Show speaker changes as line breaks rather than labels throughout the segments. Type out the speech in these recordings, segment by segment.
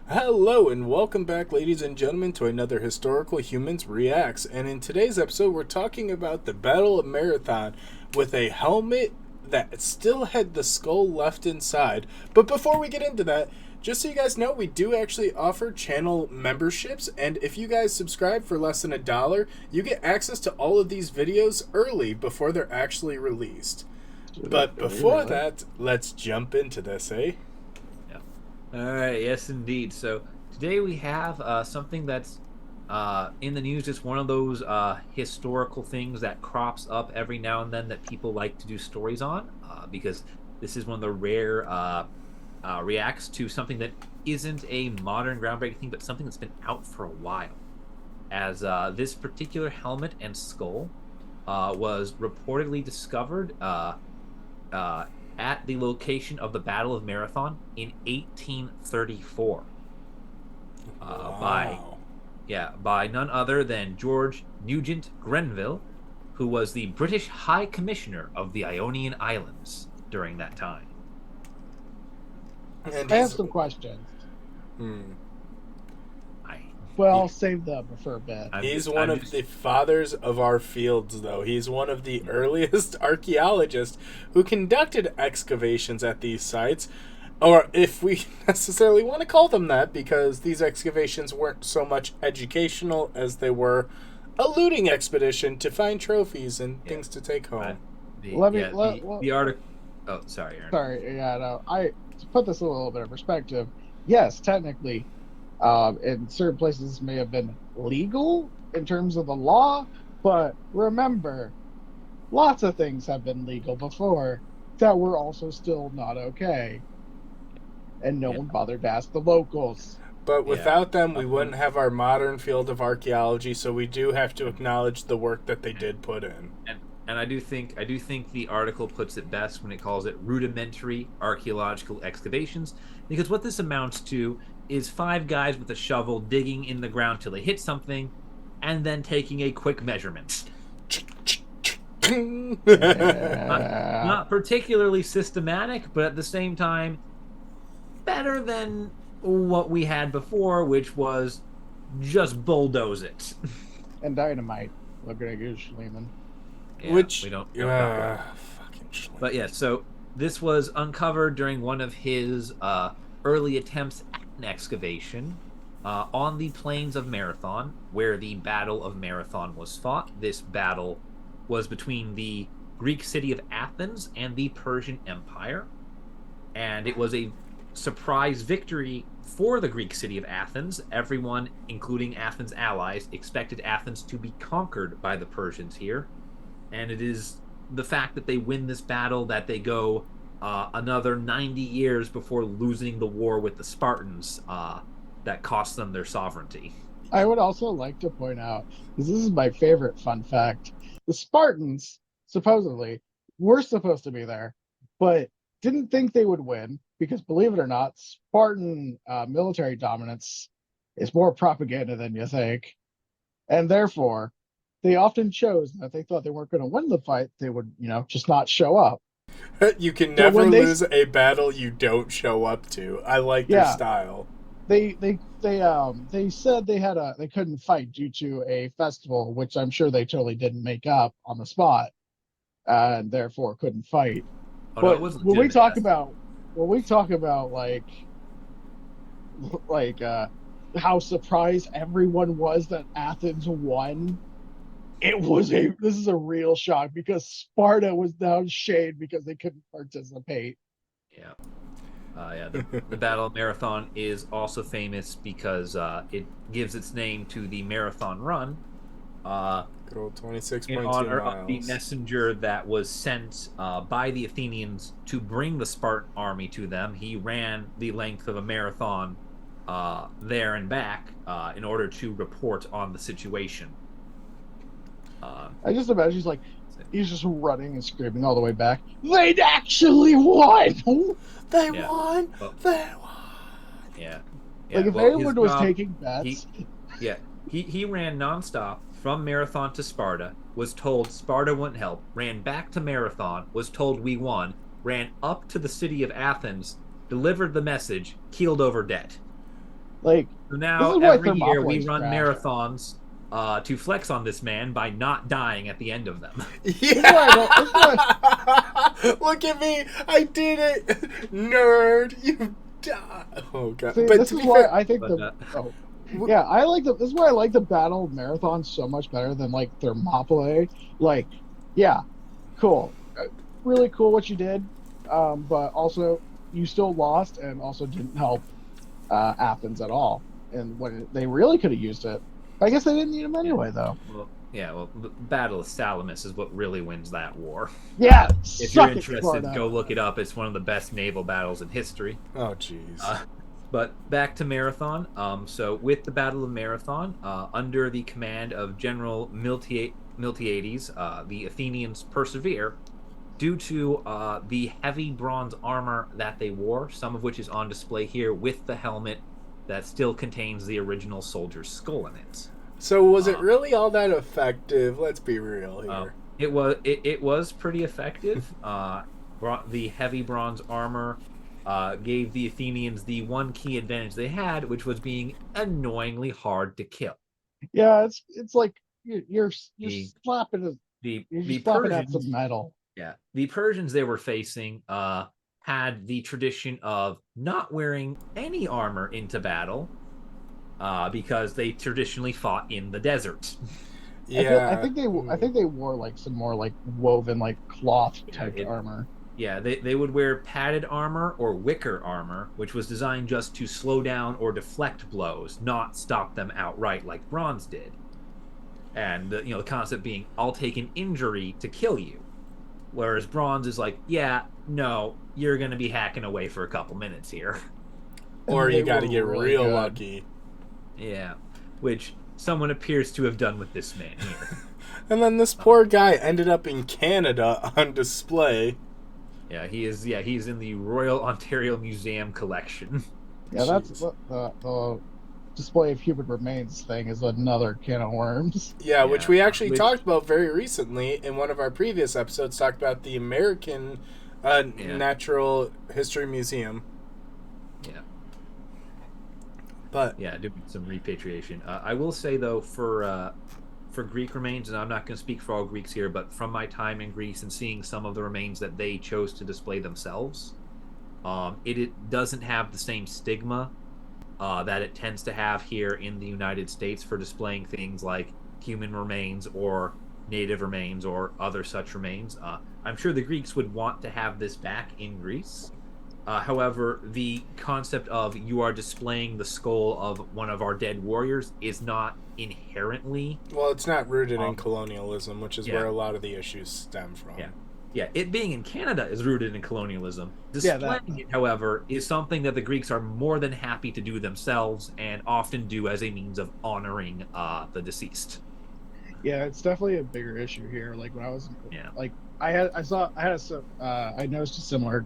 Hello and welcome back, ladies and gentlemen, to another Historical Humans Reacts. And in today's episode, we're talking about the Battle of Marathon with a helmet that still had the skull left inside. But before we get into that, just so you guys know, we do actually offer channel memberships, and if you guys subscribe for less than $1, you get access to all of these videos early before they're actually released. But before that, let's jump into this, eh?
Yeah. All right. Yes, indeed. So today we have something that's in the news. It's one of those historical things that crops up every now and then that people like to do stories on because this is one of the rare reacts to something that isn't a modern groundbreaking thing, but something that's been out for a while. As this particular helmet and skull was reportedly discovered uh, at the location of the Battle of Marathon in 1834 by
Wow.
by none other than George Nugent Grenville, who was the British High Commissioner of the Ionian Islands during that time.
And
I have
he's
some questions.
hmm,
I,
Well,
he-
I'll save them for a bit.
he's one
I'm
of
just
the fathers of our fields, though. He's one of the earliest archaeologists who conducted excavations at these sites, or if we necessarily want to call them that, because these excavations weren't so much educational as they were a looting expedition to find trophies and
yeah,
things to take
I,
home.
the
Let me
yeah
let, let
the article. Oh, sorry, Aaron.
sorry, yeah, no. I To put this in a little bit of perspective. Yes, technically, in certain places this may have been legal in terms of the law, but remember, lots of things have been legal before that were also still not okay, and no
Yeah,
one bothered to ask the locals.
But
yeah.
without them, we
Um,
wouldn't have our modern field of archaeology, so we do have to acknowledge the work that they did put in.
and I do think the article puts it best when it calls it rudimentary archaeological excavations, because what this amounts to is five guys with a shovel digging in the ground till they hit something, and then taking a quick measurement. Not
Yeah.
not particularly systematic, but at the same time better than what we had before, which was just bulldoze it.
And dynamite. Look at Goose Schliemann.
Yeah,
Which,
we don't talk about that.
fucking
But
Schlimm.
yeah, so this was uncovered during one of his early attempts at an excavation on the plains of Marathon, where the Battle of Marathon was fought. This battle was between the Greek city of Athens and the Persian Empire, and it was a surprise victory for the Greek city of Athens. Everyone, including Athens' allies, expected Athens to be conquered by the Persians here, and it is the fact that they win this battle that they go another 90 years before losing the war with the Spartans that cost them their sovereignty.
I would also like to point out, because this is my favorite fun fact, the Spartans supposedly were supposed to be there, but didn't think they would win because, believe it or not, Spartan military dominance is more propaganda than you think. And therefore, they often chose that they thought they weren't going to win the fight, they would, just not show up.
You can
So
never
when they,
lose a battle you don't show up to. I like their
yeah,
style.
they said they couldn't fight due to a festival, which I'm sure they totally didn't make up on the spot, and therefore couldn't fight.
Oh no, it
But
was
when we
legitimate
talk
festival.
about like how surprised everyone was that Athens won, this is a real shock because Sparta was down shade because they couldn't participate.
Yeah. The Battle of Marathon is also famous because it gives its name to the marathon run, uh,
Good old
in
26.2
honor of the
miles.
messenger that was sent by the Athenians to bring the Spartan army to them. He ran the length of a marathon there and back in order to report on the situation. Uh,
I just imagine he's just running and screaming all the way back. They'd actually won.
They
yeah,
won!
well,
They won!
yeah,
Like
yeah.
if
Well, his
anyone was
job,
taking
he
bets,
yeah, he ran nonstop from Marathon to Sparta, was told Sparta wouldn't help, ran back to Marathon, was told we won, ran up to the city of Athens, delivered the message, keeled over dead.
Like,
So
this
now
is why
every year we
Thermopyla's
run
trash.
marathons to flex on this man by not dying at the end of them.
Yeah.
This is why I don't. This is why.
Look at me! I did it, nerd. You die. Oh god!
See,
But
this
to
is
be
why
fair,
I think
But
the. Oh, yeah, I like the. This is why I like the battle marathon so much better than like Thermopylae. Like, yeah, cool, really cool what you did. But also you still lost and also didn't help Athens at all. And when they really could have used it, I guess they didn't need them anyway, though.
Well, the Battle of Salamis is what really wins that war.
Yeah,
If you're
suck it,
interested,
Sparta.
go look it up. It's one of the best naval battles in history.
oh jeez.
But back to Marathon. So with the Battle of Marathon, under the command of General Miltiades, the Athenians persevere due to the heavy bronze armor that they wore, some of which is on display here with the helmet that still contains the original soldier's skull in it.
So was it really all that effective? Let's be real here.
It was pretty effective. The heavy bronze armor gave the Athenians the one key advantage they had, which was being annoyingly hard to kill.
Yeah, it's like you're
The
slapping
the
you're
the
just slapping at
Persians,
some metal.
yeah, the Persians they were facing had the tradition of not wearing any armor into battle because they traditionally fought in the desert.
Yeah.
I think they wore like some more like woven like cloth type armor.
Yeah, they would wear padded armor or wicker armor, which was designed just to slow down or deflect blows, not stop them outright like bronze did. And the concept being, I'll take an injury to kill you, whereas bronze is like, yeah, no, you're gonna be hacking away for a couple minutes here.
Or you got to
were
get
really
real
good.
lucky.
Yeah, which someone appears to have done with this man here.
And then this poor guy ended up in Canada on display.
Yeah, he's in the Royal Ontario Museum collection.
Yeah, that's
Jeez.
the display of human remains thing is another can of worms.
Yeah, which we actually
which-
talked about very recently in one of our previous episodes. Talked about the American Natural History Museum.
Yeah.
But
Yeah, doing some repatriation. I will say though, for Greek remains, and I'm not going to speak for all Greeks here, but from my time in Greece and seeing some of the remains that they chose to display themselves, it doesn't have the same stigma that it tends to have here in the United States for displaying things like human remains or native remains or other such remains. I'm sure the Greeks would want to have this back in Greece. However, the concept of you are displaying the skull of one of our dead warriors is not inherently.
well, it's not rooted in colonialism, which is
yeah.
where a lot of the issues stem from.
Yeah, it being in Canada is rooted in colonialism.
Yeah,
Displaying it, however, is something that the Greeks are more than happy to do themselves and often do as a means of honoring the deceased.
Yeah, it's definitely a bigger issue here. Like when I was
Yeah.
like I noticed a similar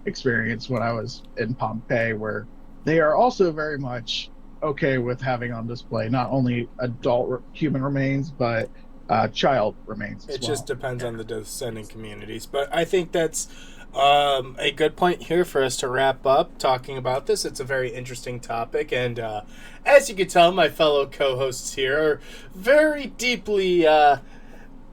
experience when I was in Pompeii, where they are also very much okay with having on display not only adult human remains but child remains.
It just depends on the descending communities. But I think that's a good point here for us to wrap up talking about this. It's a very interesting topic. And as you can tell, my fellow co-hosts here are very deeply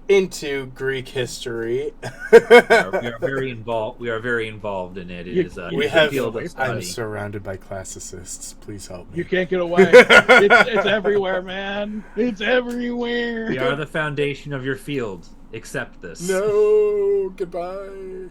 into Greek history.
We are very involved. We are very involved in it. It is
we
it's
have.
a field of
I'm
study.
surrounded by classicists. Please help me.
You can't get away. It's everywhere, man. It's everywhere.
We are the foundation of your field. Accept this.
No, goodbye.